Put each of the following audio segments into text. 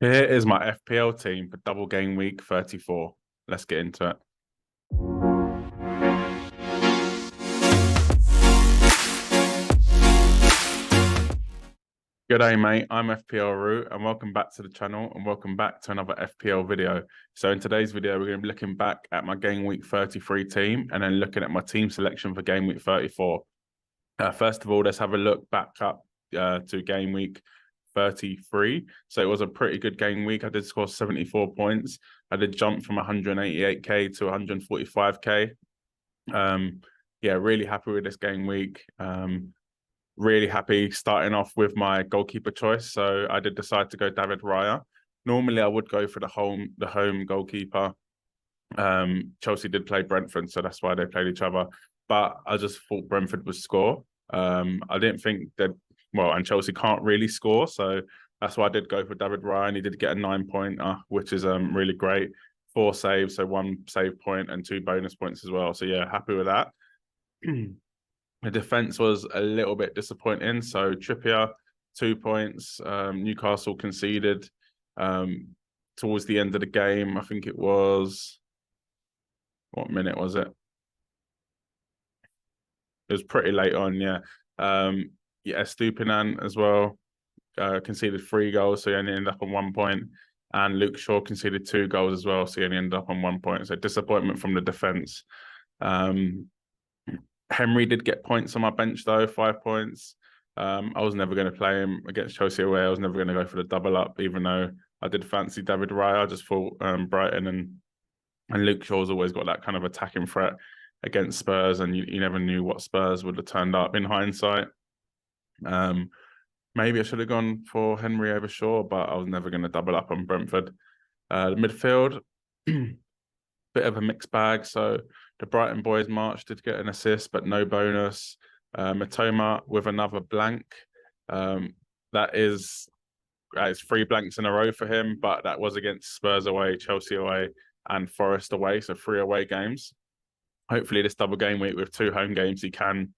Here is my FPL team for double game week 34. Let's get into it. G'day mate, I'm FPL Root and welcome back to the channel and welcome back to another FPL video. So in today's video, we're going to be looking back at my game week 33 team and then looking at my team selection for game week 34. First of all, let's have a look back up to game week 33. So it was a pretty good game week. I did score 74 points. I did jump from 188k to 145k. Yeah, really happy with this game week. Really happy starting off with my goalkeeper choice. So I did decide to go David Raya. Normally I would go for the home goalkeeper. Chelsea did play Brentford, so that's why they played each other. But I just thought Brentford would score. I didn't think that, well, and Chelsea can't really score, so that's why I did go for David Ryan. He did get a 9-pointer, which is really great. 4 saves, so 1 save point and 2 bonus points as well. So yeah, happy with that. The defense was a little bit disappointing. So Trippier, 2 points. Newcastle conceded towards the end of the game. I think it was, what minute was it? It was pretty late on, yeah. Yeah, Stupinan as well conceded 3 goals, so he only ended up on 1 point. And Luke Shaw conceded 2 goals as well, so he only ended up on 1 point. So disappointment from the defence. Henry did get points on my bench though, 5 points. I was never going to play him against Chelsea away. I was never going to go for the double up, even though I did fancy David Raya. I just thought Brighton and Luke Shaw's always got that kind of attacking threat against Spurs, and you never knew what Spurs would have turned up in hindsight. Maybe I should have gone for Henry over Shaw, but I was never going to double up on Brentford. The midfield, bit of a mixed bag. So the Brighton boys March did get an assist, but no bonus. Matoma with another blank. That is, it's 3 blanks in a row for him, but that was against Spurs away, Chelsea away, and Forest away. So 3 away games. Hopefully this double game week with 2 home games, he can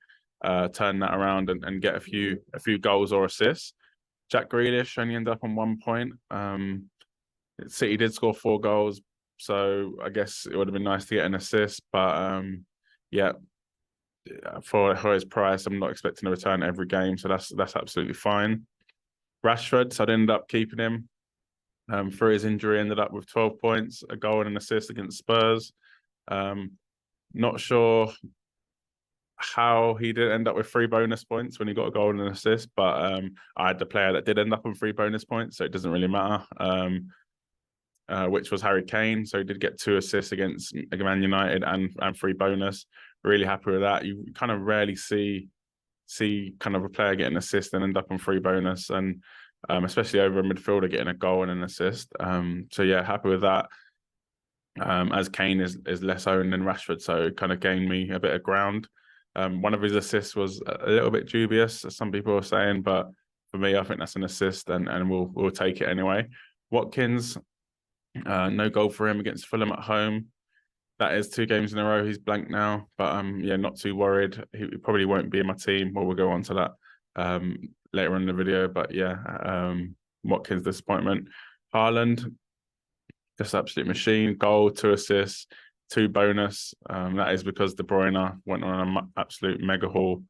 turn that around and get a few goals or assists. Jack Grealish only ended up on 1 point. City did score 4 goals, so I guess it would have been nice to get an assist, but yeah, for his price, I'm not expecting a return every game, so that's absolutely fine. Rashford, so I'd end up keeping him. Through his injury, ended up with 12 points, a goal and an assist against Spurs. Not sure how he did end up with 3 bonus points when he got a goal and an assist, but I had the player that did end up on 3 bonus points, so it doesn't really matter. Which was Harry Kane. So he did get 2 assists against Man United and 3 bonus. Really happy with that. You kind of rarely see kind of a player get an assist and end up on 3 bonus, and especially over a midfielder getting a goal and an assist. So yeah, happy with that. As Kane is less owned than Rashford, so it kind of gained me a bit of ground. One of his assists was a little bit dubious, as some people are saying, but for me, I think that's an assist, and we'll take it anyway. Watkins, no goal for him against Fulham at home. That is 2 games in a row. He's blank now, but yeah, not too worried. He probably won't be in my team. Well, we'll go on to that later on in the video. But yeah, Watkins disappointment. Haaland, just absolute machine. Goal, 2 assists, 2 bonus. That is because De Bruyne went on an absolute mega haul.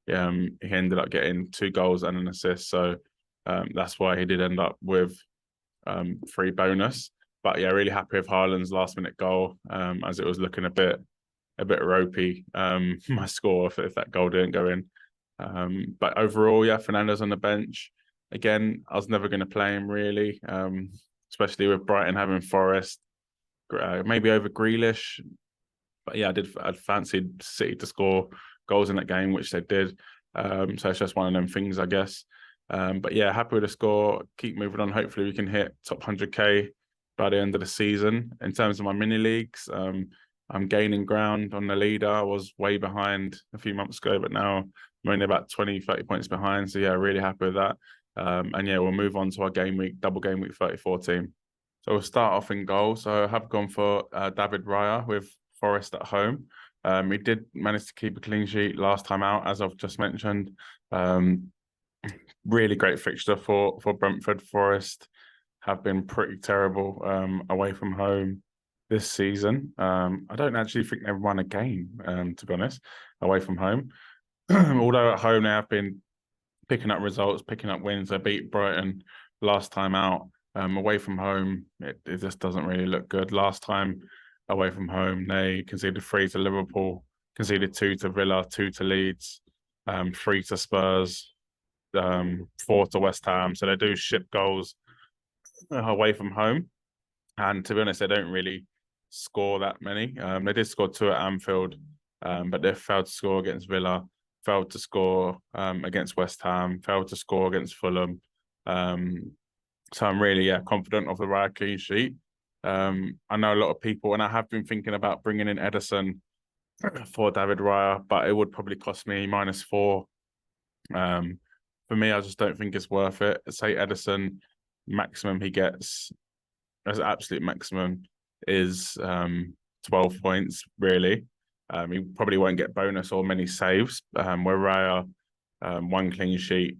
He ended up getting 2 goals and an assist, so that's why he did end up with 3 bonus. But yeah, really happy with Haaland's last-minute goal, as it was looking a bit ropey. My score if that goal didn't go in. But overall, yeah, Fernando's on the bench. Again, I was never going to play him really, especially with Brighton having Forest, maybe over Grealish. But yeah, I'd fancied City to score goals in that game, which they did. So it's just one of them things, I guess. But yeah, happy with the score. Keep moving on. Hopefully we can hit top 100k by the end of the season. In terms of my mini leagues, I'm gaining ground on the leader. I was way behind a few months ago, but now I'm only about 20-30 points behind. So yeah, really happy with that. And yeah, we'll move on to our double game week 34 team. So we'll start off in goal. So I have gone for David Raya with Forest at home. He did manage to keep a clean sheet last time out, as I've just mentioned. Really great fixture for Brentford. Forest have been pretty terrible away from home this season. I don't actually think they've won a game, to be honest, away from home. Although at home they have been picking up results, picking up wins. They beat Brighton last time out. Away from home, it just doesn't really look good. Last time away from home, they conceded 3 to Liverpool, conceded 2 to Villa, 2 to Leeds, 3 to Spurs, 4 to West Ham. So they do ship goals away from home. And to be honest, they don't really score that many. They did score 2 at Anfield, but they failed to score against Villa, failed to score against West Ham, failed to score against Fulham. So I'm really confident of the Raya clean sheet. I know a lot of people, and I have been thinking about bringing in Ederson for David Raya, but it would probably cost me -4. For me, I just don't think it's worth it. Say Ederson, maximum he gets as absolute maximum is 12 points, really. He probably won't get bonus or many saves, where Raya, 1 clean sheet,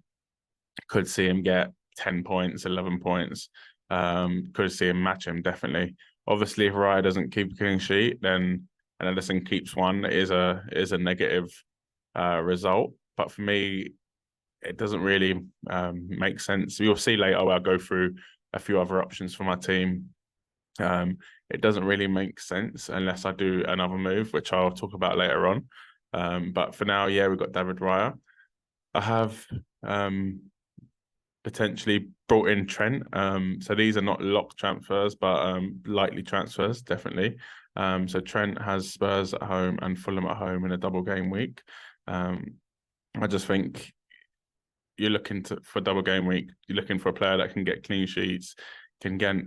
could see him get 10 points, 11 points, could see him match him, definitely. Obviously, if Raya doesn't keep a clean sheet, then and Ederson keeps 1, it is a negative result. But for me, it doesn't really make sense. You'll see later, I'll go through a few other options for my team. It doesn't really make sense unless I do another move, which I'll talk about later on. But for now, we've got David Raya. I have potentially brought in Trent. So these are not locked transfers, but likely transfers, definitely. So Trent has Spurs at home and Fulham at home in a double game week. I just think you're looking for double game week. You're looking for a player that can get clean sheets, can get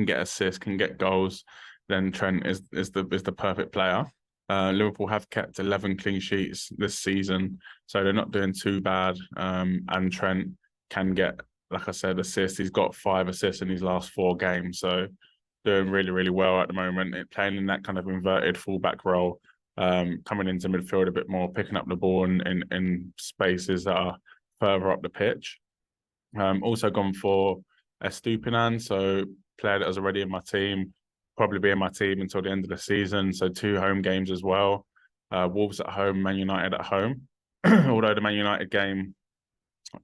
assists, can get goals. Then Trent is the perfect player. Liverpool have kept 11 clean sheets this season, so they're not doing too bad. And Trent can get, like I said, assists. He's got 5 assists in his last 4 games, so doing really, really well at the moment. Playing in that kind of inverted fullback role, coming into midfield a bit more, picking up the ball in spaces that are further up the pitch. Also gone for Estupinan, so player that was already in my team, probably be in my team until the end of the season. So 2 home games as well. Wolves at home, Man United at home. Although the Man United game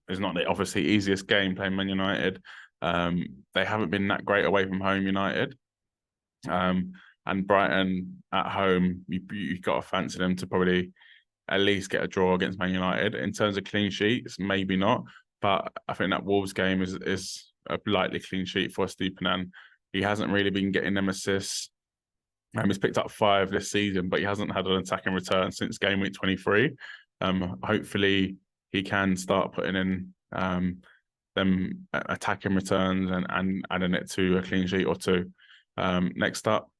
is not the obviously easiest game playing Man United, they haven't been that great away from home, United. And Brighton at home, you've got to fancy them to probably at least get a draw against Man United. In terms of clean sheets, maybe not. But I think that Wolves game is a likely clean sheet for Estupinan. He hasn't really been getting them assists. He's picked up 5 this season, but he hasn't had an attacking return since Gameweek 23. Hopefully, he can start putting in them attacking returns and adding it to a clean sheet or 2. Next up,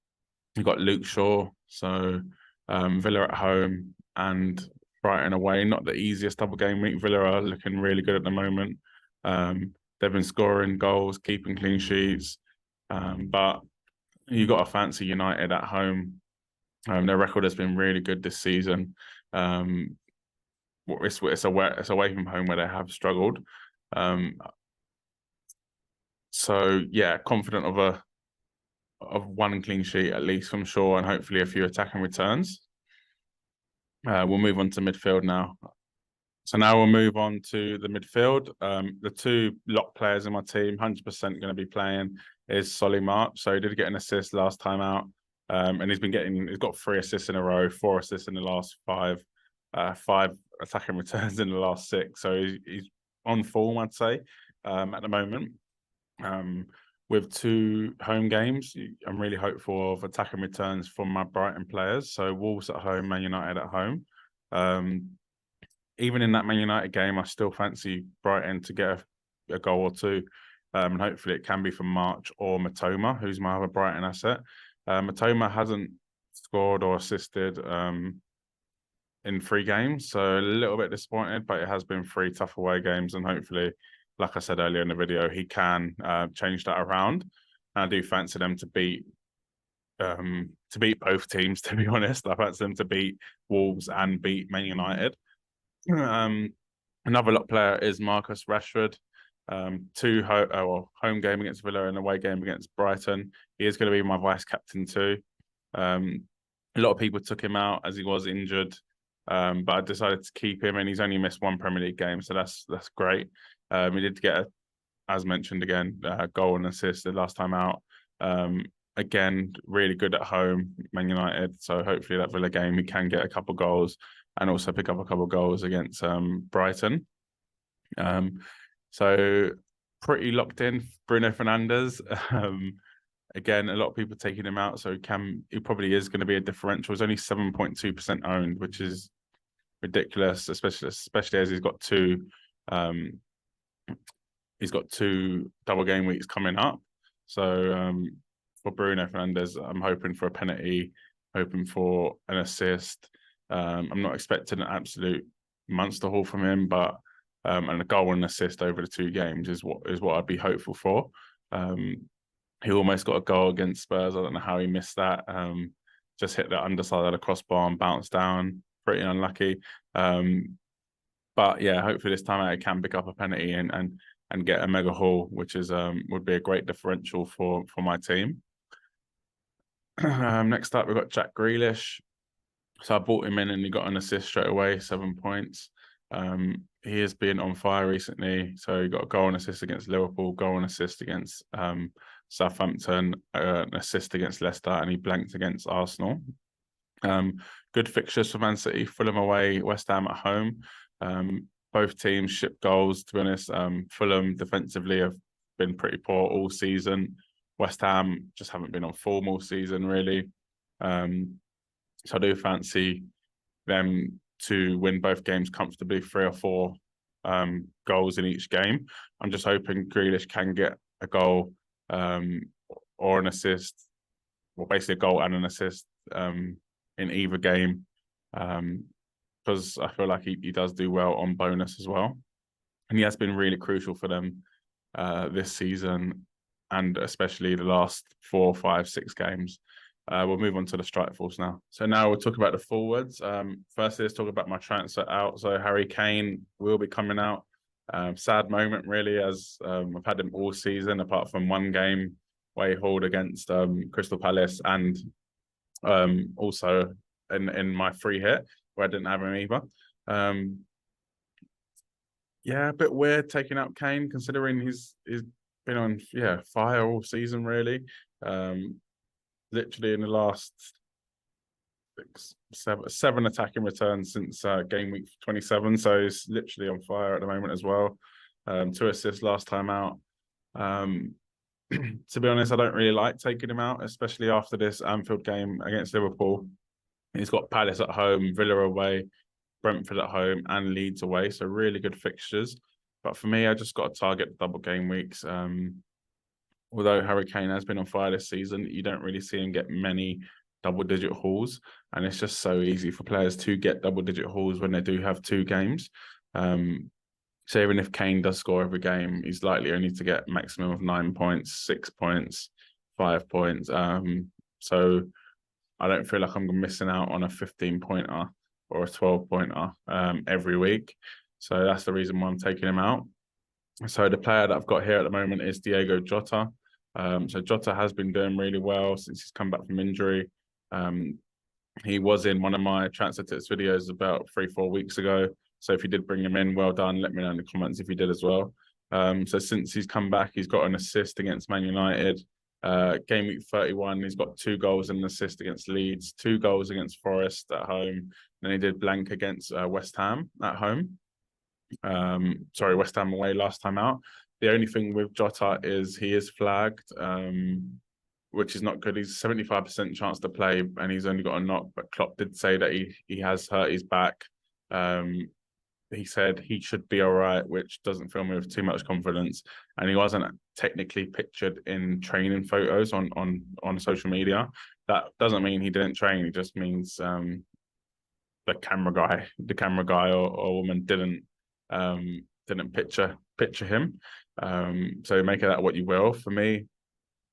you've got Luke Shaw. So Villa at home and Brighton away. Not the easiest double game week. Villa are looking really good at the moment. They've been scoring goals, keeping clean sheets. But you got to fancy United at home. Their record has been really good this season. It's away from home where they have struggled. So confident of 1 clean sheet at least from Shaw and hopefully a few attacking returns. We'll move on to midfield now. So now we'll move on to the midfield. The 2 lock players in my team, 100% going to be playing, is Solly March. So he did get an assist last time out, and he's got 3 assists in a row, 4 assists in the last 5, 5 attacking returns in the last 6. So he's on form, I'd say, at the moment. With 2 home games, I'm really hopeful of attacking returns from my Brighton players. So Wolves at home, Man United at home. Even in that Man United game, I still fancy Brighton to get a goal or 2. And hopefully it can be from March or Matoma, who's my other Brighton asset. Matoma hasn't scored or assisted in 3 games, so a little bit disappointed, but it has been 3 tough away games, and hopefully, like I said earlier in the video, he can change that around. And I do fancy them to beat both teams, to be honest. I fancy them to beat Wolves and beat Man United. Another lock player is Marcus Rashford. home game against Villa and away game against Brighton. He is going to be my vice captain too. A lot of people took him out as he was injured, but I decided to keep him, and he's only missed one Premier League game, so that's great. He did get, as mentioned again, goal and assist the last time out. Again, really good at home, Man United. So hopefully that Villa game he can get a couple goals and also pick up a couple goals against Brighton. So pretty locked in. Bruno Fernandes. Again, a lot of people taking him out, so he probably is going to be a differential. He's only 7.2% owned, which is ridiculous, especially as he's got two double game weeks coming up. So for Bruno Fernandes, I'm hoping for a penalty, hoping for an assist. I'm not expecting an absolute monster haul from him, but and a goal and assist over the 2 games is what I'd be hopeful for. He almost got a goal against Spurs. I don't know how he missed that. Just hit the underside of the crossbar and bounced down. Pretty unlucky. But yeah, hopefully this time out he can pick up a penalty and get a mega haul, which is would be a great differential for my team. Next up, we've got Jack Grealish. So I bought him in and he got an assist straight away, 7 points. He has been on fire recently. So he got a goal and assist against Liverpool, goal and assist against Southampton, an assist against Leicester, and he blanked against Arsenal. Good fixtures for Man City: Fulham away, West Ham at home. Both teams ship goals, to be honest. Fulham defensively have been pretty poor all season. West Ham just haven't been on form all season, really. So I do fancy them to win both games comfortably, 3 or 4 goals in each game. I'm just hoping Grealish can get a goal or an assist, well, basically a goal and an assist in either game, because I feel like he does do well on bonus as well. And he has been really crucial for them this season, and especially the last 4, 5, 6 games. We'll move on to the strike force now. So now we'll talk about the forwards. Firstly, let's talk about my transfer out. So Harry Kane will be coming out. Sad moment, really, as I've had him all season, apart from one game where he hauled against Crystal Palace, and also in my free hit where I didn't have him either. Yeah, a bit weird taking out Kane, considering he's been on fire all season, really. Literally in the last 7 attacking returns since Gameweek 27, so he's literally on fire at the moment as well. 2 assists last time out. To be honest, I don't really like taking him out, especially after this Anfield game against Liverpool. He's got Palace at home, Villa away, Brentford at home, and Leeds away, so really good fixtures. But for me, I just got to target double game weeks. Although Harry Kane has been on fire this season, you don't really see him get many double-digit hauls, and it's just so easy for players to get double-digit hauls when they do have 2 games. So even if Kane does score every game, he's likely only to get maximum of 9 points, 6 points, 5 points. So I don't feel like I'm missing out on a 15-pointer or a 12-pointer every week. So that's the reason why I'm taking him out. So the player that I've got here at the moment is Diogo Jota. So Jota has been doing really well since he's come back from injury. He was in one of my transfer tips videos about 3-4 weeks ago. So if you did bring him in, well done. Let me know in the comments if you did as well. So since he's come back, he's got an assist against Man United. Game week 31, he's got 2 goals and an assist against Leeds, 2 goals against Forest at home. Then he did blank against West Ham at home. West Ham away last time out. The only thing with Jota is he is flagged, which is not good. He's 75% chance to play, and he's only got a knock. But Klopp did say that he has hurt his back. He said he should be all right, which doesn't fill me with too much confidence. And he wasn't technically pictured in training photos on social media. That doesn't mean he didn't train. It just means the camera guy or woman didn't picture him. So make of that what you will. For me,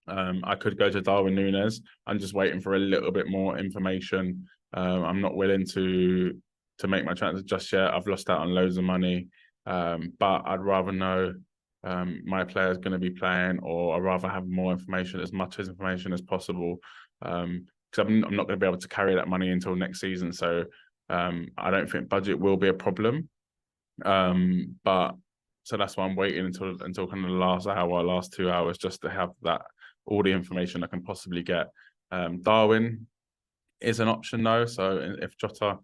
I could go to Darwin Núñez. I'm just waiting for a little bit more information. I'm not willing to make my transfer just yet. I've lost out on loads of money, but I'd rather know my player is going to be playing, or I'd rather have more information, as much as information as possible, because I'm not going to be able to carry that money until next season. So I don't think budget will be a problem. But so that's why I'm waiting until kind of the last hour, last 2 hours, just to have that all the information I can possibly get. Darwin is an option though, so if Jota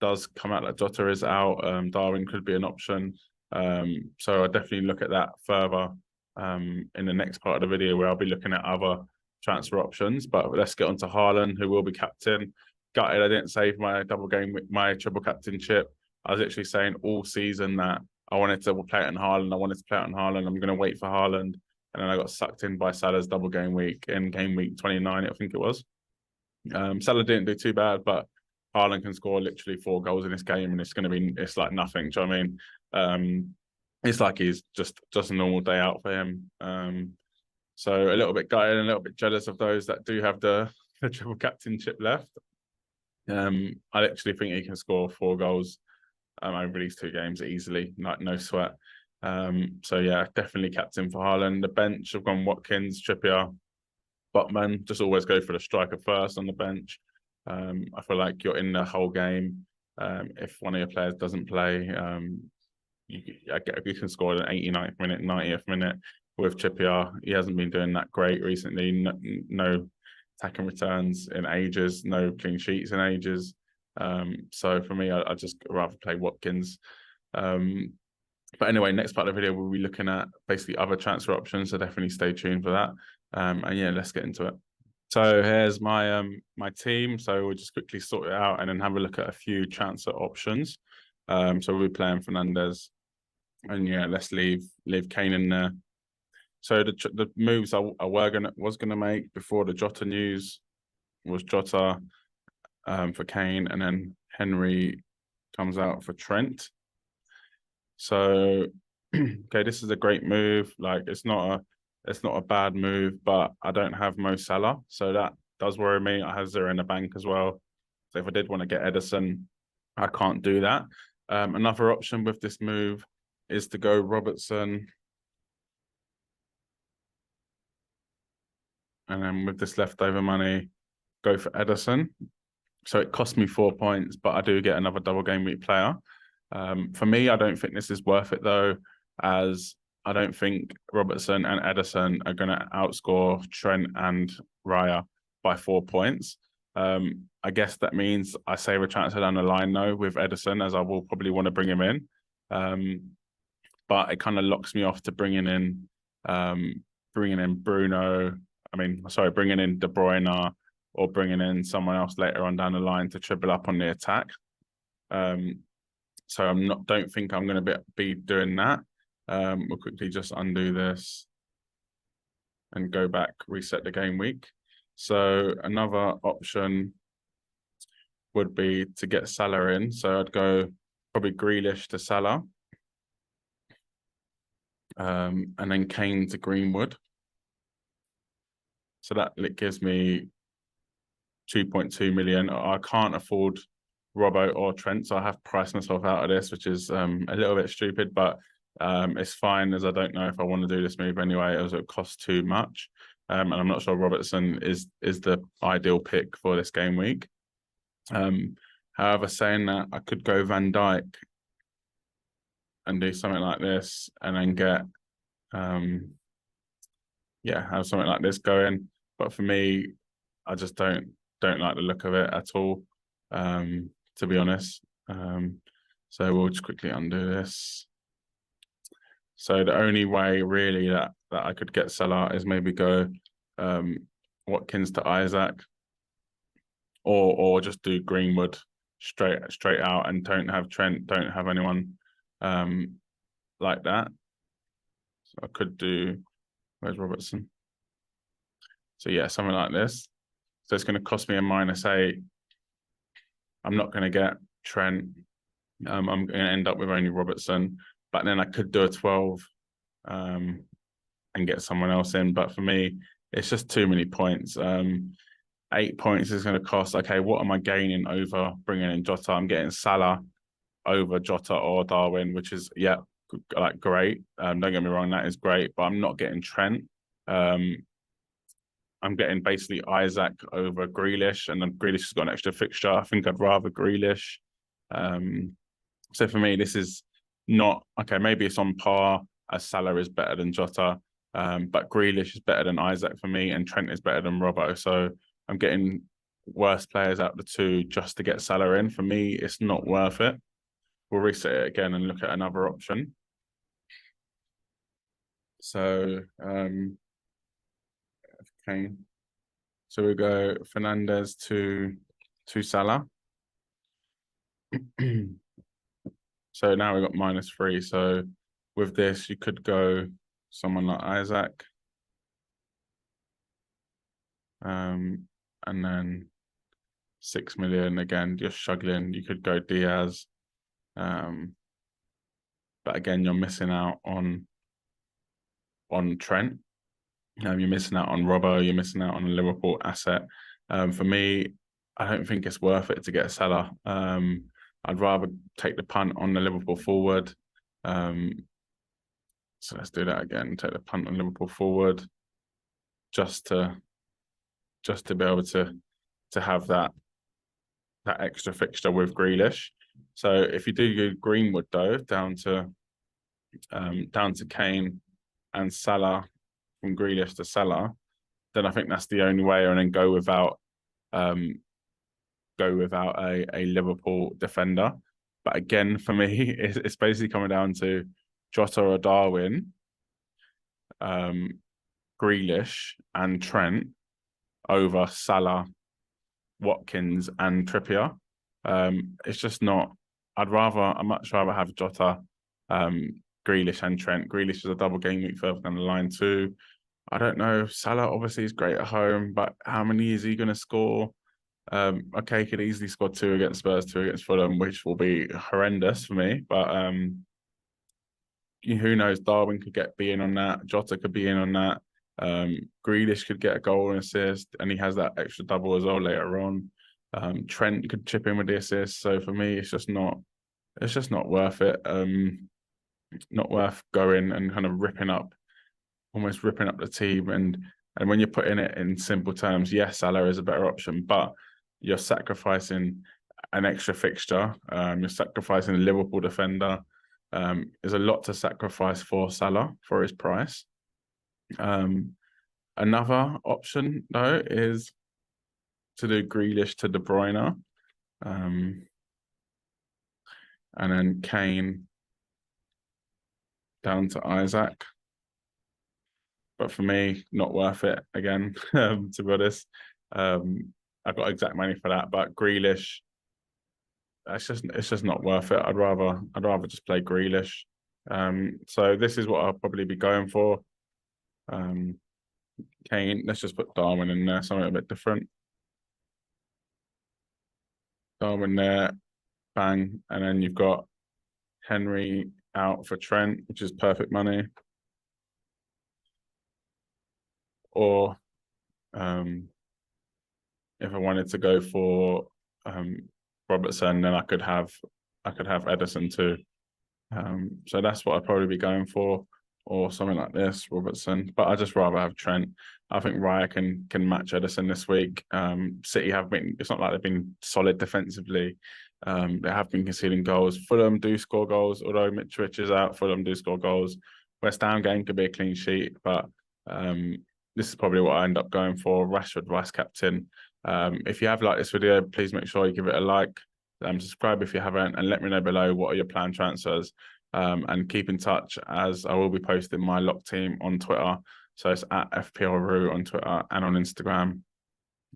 does come out that Jota is out, Darwin could be an option. So I'll definitely look at that further in the next part of the video, where I'll be looking at other transfer options. But let's get on to Haaland, who will be captain. Gutted I didn't save my my triple captainship. I was actually saying all season that I wanted to play it on Haaland. I'm going to wait for Haaland. And then I got sucked in by Salah's double game week in game week 29, I think it was. Salah didn't do too bad, but Haaland can score literally 4 goals in this game, and it's like nothing. Do you know what I mean? It's like he's just a normal day out for him. So a little bit gutted and a little bit jealous of those that do have the triple captainship left. I actually think he can score 4 goals over these 2 games easily, like no sweat. So yeah, definitely captain for Haaland. The bench, I've gone Watkins, Trippier, Botman. Just always go for the striker first on the bench. I feel like you're in the whole game. If one of your players doesn't play, you can score an 89th minute, 90th minute with Trippier. He hasn't been doing that great recently. No attacking returns in ages, no clean sheets in ages. So for me, I just rather play Watkins. But anyway, next part of the video, we'll be looking at basically other transfer options. So definitely stay tuned for that. And yeah, let's get into it. So here's my my team. So we'll just quickly sort it out and then have a look at a few transfer options. So we'll be playing Fernandes, and yeah, let's leave Kane in there. So the moves I was gonna make before the Jota news was Jota for Kane, and then Henry comes out for Trent. So okay, this is a great move. Like it's not a bad move, but I don't have Mo Salah, so that does worry me. I have 0 in the bank as well. So if I did want to get Ederson, I can't do that. Another option with this move is to go Robertson, and then with this leftover money, go for Ederson. So it cost me 4 points, but I do get another double game week player. For me, I don't think this is worth it though, as I don't think Robertson and Ederson are going to outscore Trent and Raya by 4 points. I guess that means I save a transfer down the line though with Ederson, as I will probably want to bring him in. But it kind of locks me off to bringing in Bruno. Bringing in De Bruyne, or bringing in someone else later on down the line to triple up on the attack. So don't think I'm going to be doing that. We'll quickly just undo this and go back, reset the game week. So another option would be to get Salah in. So I'd go probably Grealish to Salah, and then Kane to Greenwood. So that gives me 2.2 million. I can't afford Robbo or Trent, so I have priced myself out of this, which is a little bit stupid, but it's fine, as I don't know if I want to do this move anyway, as it costs too much. And I'm not sure Robertson is the ideal pick for this game week. However, saying that, I could go Van Dijk and do something like this, and then get have something like this going. But for me, I just don't like the look of it at all, to be honest. So we'll just quickly undo this. So the only way really that I could get Salah is maybe go Watkins to Isaac, or just do Greenwood straight out and don't have Trent, don't have anyone like that. So I could do, where's Robertson? So yeah, something like this. So it's going to cost me a -8. I'm not going to get Trent. I'm going to end up with only Robertson. But then I could do a 12 and get someone else in. But for me, it's just too many points. 8 points is going to cost. Okay, what am I gaining over bringing in Jota? I'm getting Salah over Jota or Darwin, which is, yeah, like great. Don't get me wrong, that is great, but I'm not getting Trent. I'm getting basically Isaac over Grealish, and then Grealish has got an extra fixture. I think I'd rather Grealish. So for me, this is not okay. Maybe it's on par, as Salah is better than Jota, but Grealish is better than Isaac for me, and Trent is better than Robbo. So I'm getting worse players out of the two just to get Salah in. For me, it's not worth it. We'll reset it again and look at another option. So okay. So we go Fernandez to Salah. So now we've got -3. So with this, you could go someone like Isaac. And then 6 million again, just struggling. You could go Diaz. But again, you're missing out on Trent. You're missing out on Robbo. You're missing out on a Liverpool asset. For me, I don't think it's worth it to get Salah. I'd rather take the punt on the Liverpool forward. So let's do that again. Take the punt on Liverpool forward, just to be able to have that extra fixture with Grealish. So if you do go Greenwood though, down to Kane and Salah, from Grealish to Salah, then I think that's the only way, and then go without a Liverpool defender. But again, for me, it's basically coming down to Jota or Darwin, Grealish and Trent over Salah, Watkins and Trippier. It's just not. I'd much rather have Jota, Grealish and Trent. Grealish is a double game week further down the line too. I don't know. Salah obviously is great at home, but how many is he going to score? Okay, he could easily score 2 against Spurs, 2 against Fulham, which will be horrendous for me. But who knows? Darwin could be in on that. Jota could be in on that. Grealish could get a goal and assist, and he has that extra double as well later on. Trent could chip in with the assist. So for me, it's just not worth it. Not worth going and kind of almost ripping up the team. And when you're putting it in simple terms, yes, Salah is a better option, but you're sacrificing an extra fixture. You're sacrificing a Liverpool defender. There's a lot to sacrifice for Salah for his price. Another option though is to do Grealish to De Bruyne, and then Kane down to Isaac. But for me, not worth it again, to be honest. I've got exact money for that, but Grealish, it's just not worth it. I'd rather just play Grealish. So this is what I'll probably be going for. Kane, let's just put Darwin in there, something a bit different. Darwin there, bang, and then you've got Henry out for Trent, which is perfect money. Or if I wanted to go for Robertson, then I could have Edison too. So that's what I'd probably be going for, or something like this, Robertson. But I'd just rather have Trent. I think Raya can match Edison this week. City have been. It's not like they've been solid defensively. They have been conceding goals. Fulham do score goals, although Mitrovic is out. Fulham do score goals. West Ham game could be a clean sheet, but this is probably what I end up going for. Rashford vice captain. If you have liked this video, please make sure you give it a like. Subscribe if you haven't, and let me know below what are your planned transfers. And keep in touch, as I will be posting my lock team on Twitter. So it's at FPL on Twitter and on Instagram,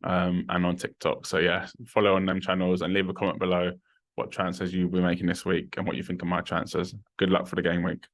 and on TikTok. So yeah, follow on them channels and leave a comment below what transfers you'll be making this week and what you think of my transfers. Good luck for the game week.